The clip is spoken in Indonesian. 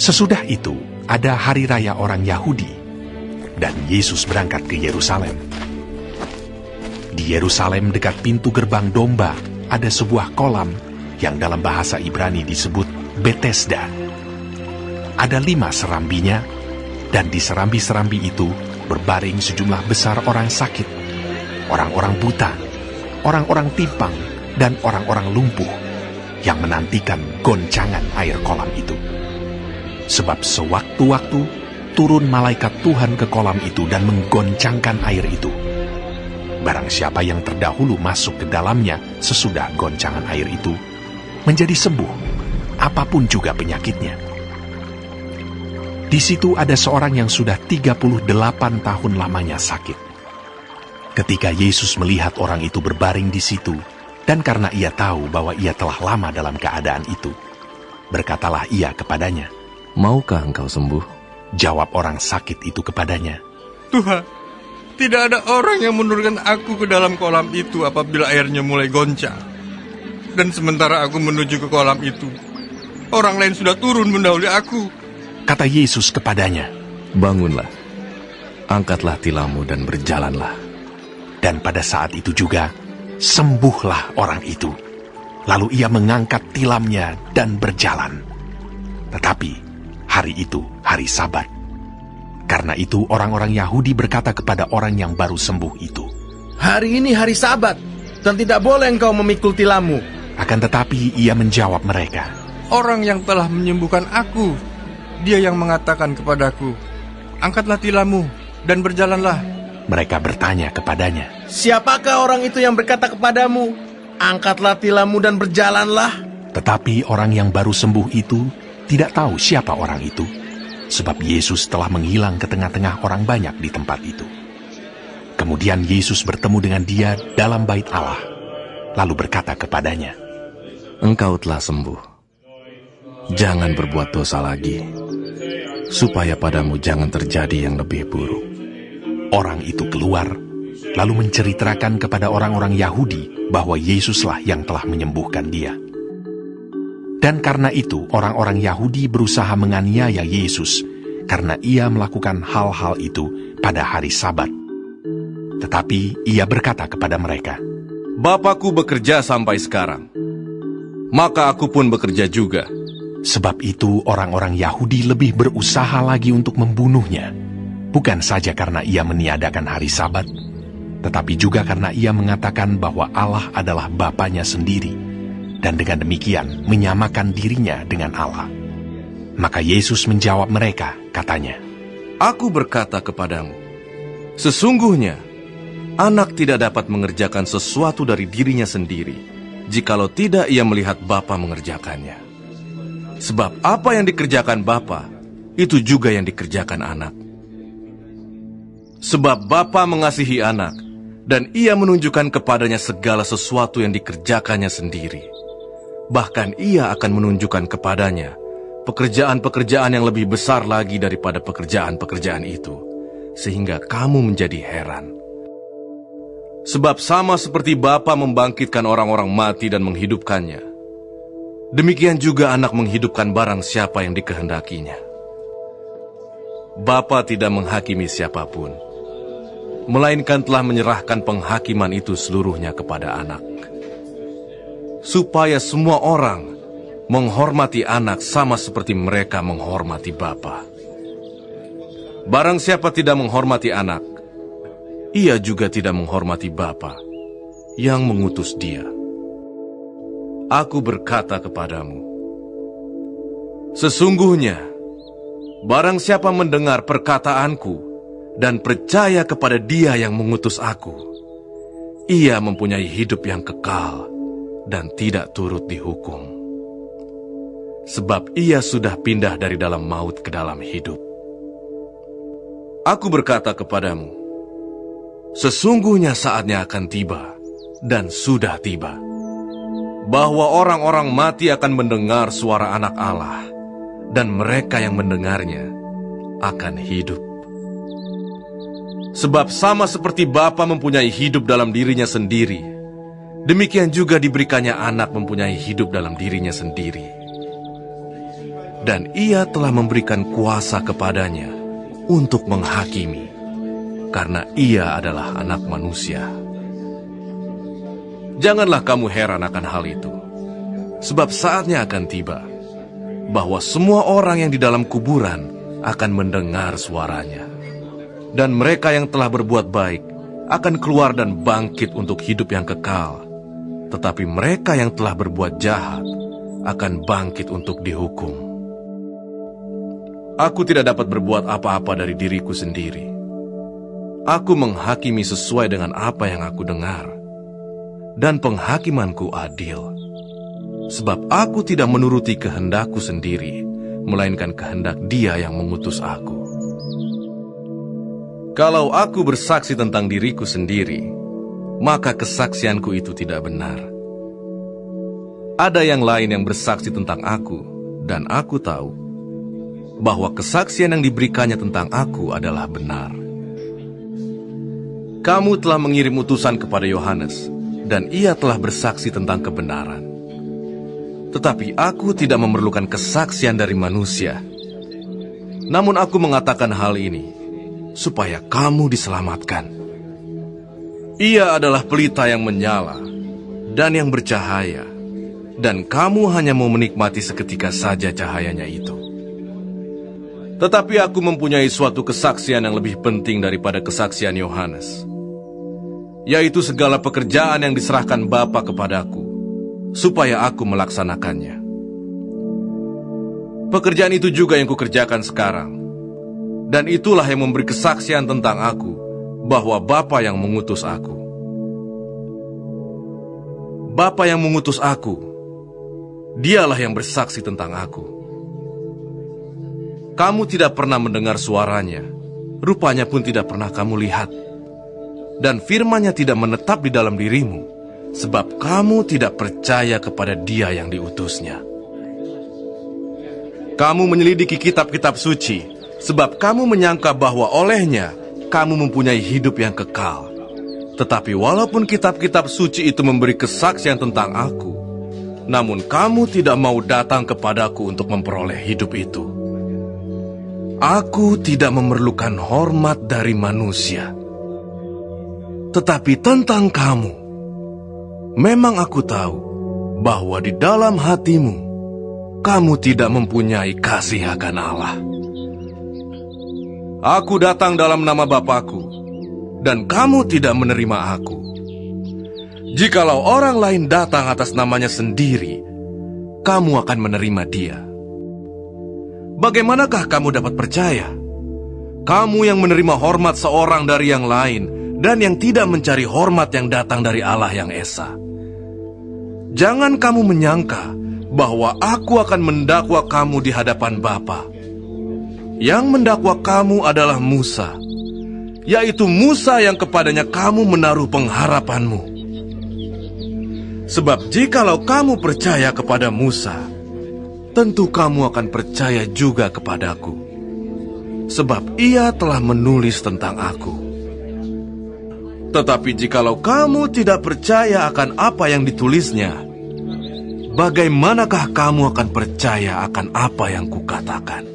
Sesudah itu, ada hari raya orang Yahudi, dan Yesus berangkat ke Yerusalem. Di Yerusalem dekat pintu gerbang domba, ada sebuah kolam yang dalam bahasa Ibrani disebut Betesda. Ada 5 serambinya, dan di serambi-serambi itu berbaring sejumlah besar orang sakit, orang-orang buta, orang-orang timpang, dan orang-orang lumpuh yang menantikan goncangan air kolam itu. Sebab sewaktu-waktu turun malaikat Tuhan ke kolam itu dan menggoncangkan air itu. Barang siapa yang terdahulu masuk ke dalamnya sesudah goncangan air itu, menjadi sembuh, apapun juga penyakitnya. Di situ ada seorang yang sudah 38 tahun lamanya sakit. Ketika Yesus melihat orang itu berbaring di situ, dan karena ia tahu bahwa ia telah lama dalam keadaan itu, berkatalah ia kepadanya, "Maukah engkau sembuh?" Jawab orang sakit itu kepadanya, "Tuhan, tidak ada orang yang menurunkan aku ke dalam kolam itu apabila airnya mulai goncang. Dan sementara aku menuju ke kolam itu, orang lain sudah turun mendahului aku." Kata Yesus kepadanya, "Bangunlah, angkatlah tilammu dan berjalanlah." Dan pada saat itu juga, sembuhlah orang itu. Lalu ia mengangkat tilamnya dan berjalan. Tetapi hari itu hari Sabat. Karena itu orang-orang Yahudi berkata kepada orang yang baru sembuh itu, "Hari ini hari Sabat, dan tidak boleh engkau memikul tilammu." Akan tetapi ia menjawab mereka, "Orang yang telah menyembuhkan aku, dia yang mengatakan kepadaku, 'Angkatlah tilammu dan berjalanlah.'" Mereka bertanya kepadanya, "Siapakah orang itu yang berkata kepadamu, 'Angkatlah tilammu dan berjalanlah'?" Tetapi orang yang baru sembuh itu tidak tahu siapa orang itu, sebab Yesus telah menghilang ke tengah-tengah orang banyak di tempat itu. Kemudian Yesus bertemu dengan dia dalam bait Allah, lalu berkata kepadanya, "Engkau telah sembuh. Jangan berbuat dosa lagi, supaya padamu jangan terjadi yang lebih buruk." Orang itu keluar, lalu menceritakan kepada orang-orang Yahudi bahwa Yesuslah yang telah menyembuhkan dia. Dan karena itu orang-orang Yahudi berusaha menganiaya Yesus, karena ia melakukan hal-hal itu pada hari Sabat. Tetapi ia berkata kepada mereka, "Bapakku bekerja sampai sekarang, maka aku pun bekerja juga." Sebab itu orang-orang Yahudi lebih berusaha lagi untuk membunuhnya, bukan saja karena ia meniadakan hari Sabat, tetapi juga karena ia mengatakan bahwa Allah adalah Bapanya sendiri, dan dengan demikian menyamakan dirinya dengan Allah. Maka Yesus menjawab mereka, katanya, "Aku berkata kepadamu, sesungguhnya anak tidak dapat mengerjakan sesuatu dari dirinya sendiri, jikalau tidak ia melihat Bapa mengerjakannya. Sebab apa yang dikerjakan Bapa, itu juga yang dikerjakan anak. Sebab Bapa mengasihi anak, dan ia menunjukkan kepadanya segala sesuatu yang dikerjakannya sendiri. Bahkan ia akan menunjukkan kepadanya pekerjaan-pekerjaan yang lebih besar lagi daripada pekerjaan-pekerjaan itu, sehingga kamu menjadi heran. Sebab sama seperti Bapa membangkitkan orang-orang mati dan menghidupkannya, demikian juga anak menghidupkan barang siapa yang dikehendakinya. Bapa tidak menghakimi siapapun, melainkan telah menyerahkan penghakiman itu seluruhnya kepada anak, supaya semua orang menghormati anak sama seperti mereka menghormati Bapa. Barang siapa tidak menghormati anak, ia juga tidak menghormati Bapa yang mengutus dia. Aku berkata kepadamu, sesungguhnya barang siapa mendengar perkataanku dan percaya kepada Dia yang mengutus aku, ia mempunyai hidup yang kekal dan tidak turut dihukum. Sebab ia sudah pindah dari dalam maut ke dalam hidup. Aku berkata kepadamu, sesungguhnya saatnya akan tiba, dan sudah tiba, bahwa orang-orang mati akan mendengar suara Anak Allah, dan mereka yang mendengarnya akan hidup. Sebab sama seperti Bapa mempunyai hidup dalam dirinya sendiri, demikian juga diberikannya anak mempunyai hidup dalam dirinya sendiri. dan ia telah memberikan kuasa kepadanya untuk menghakimi, karena ia adalah anak manusia. Janganlah kamu heran akan hal itu, sebab saatnya akan tiba, bahwa semua orang yang di dalam kuburan akan mendengar suaranya. Dan mereka yang telah berbuat baik akan keluar dan bangkit untuk hidup yang kekal. Tetapi mereka yang telah berbuat jahat akan bangkit untuk dihukum. Aku tidak dapat berbuat apa-apa dari diriku sendiri. Aku menghakimi sesuai dengan apa yang aku dengar. Dan penghakimanku adil. Sebab aku tidak menuruti kehendakku sendiri, melainkan kehendak Dia yang mengutus aku. Kalau aku bersaksi tentang diriku sendiri, maka kesaksianku itu tidak benar. Ada yang lain yang bersaksi tentang aku, dan aku tahu bahwa kesaksian yang diberikannya tentang aku adalah benar. Kamu telah mengirim utusan kepada Yohanes, dan ia telah bersaksi tentang kebenaran. Tetapi aku tidak memerlukan kesaksian dari manusia. Namun aku mengatakan hal ini supaya kamu diselamatkan. Ia adalah pelita yang menyala dan yang bercahaya, dan kamu hanya mau menikmati seketika saja cahayanya itu. Tetapi aku mempunyai suatu kesaksian yang lebih penting daripada kesaksian Yohanes, yaitu segala pekerjaan yang diserahkan Bapa kepadaku, supaya aku melaksanakannya. Pekerjaan itu juga yang kukerjakan sekarang, dan itulah yang memberi kesaksian tentang aku, bahwa Bapa yang mengutus aku. Bapa yang mengutus aku, Dialah yang bersaksi tentang aku. Kamu tidak pernah mendengar suaranya, rupanya pun tidak pernah kamu lihat. Dan firman-Nya tidak menetap di dalam dirimu, sebab kamu tidak percaya kepada Dia yang diutusnya. Kamu menyelidiki kitab-kitab suci, sebab kamu menyangka bahwa olehnya kamu mempunyai hidup yang kekal. Tetapi walaupun kitab-kitab suci itu memberi kesaksian tentang aku, namun kamu tidak mau datang kepadaku untuk memperoleh hidup itu. Aku tidak memerlukan hormat dari manusia. Tetapi tentang kamu, memang aku tahu bahwa di dalam hatimu, kamu tidak mempunyai kasih akan Allah. Aku datang dalam nama Bapa-Ku, dan kamu tidak menerima aku. Jikalau orang lain datang atas namanya sendiri, kamu akan menerima dia. Bagaimanakah kamu dapat percaya? Kamu yang menerima hormat seorang dari yang lain, dan yang tidak mencari hormat yang datang dari Allah yang Esa. Jangan kamu menyangka bahwa aku akan mendakwa kamu di hadapan Bapa. Yang mendakwa kamu adalah Musa, yaitu Musa yang kepadanya kamu menaruh pengharapanmu. Sebab jikalau kamu percaya kepada Musa, tentu kamu akan percaya juga kepadaku, sebab ia telah menulis tentang aku. Tetapi jikalau kamu tidak percaya akan apa yang ditulisnya, bagaimanakah kamu akan percaya akan apa yang kukatakan?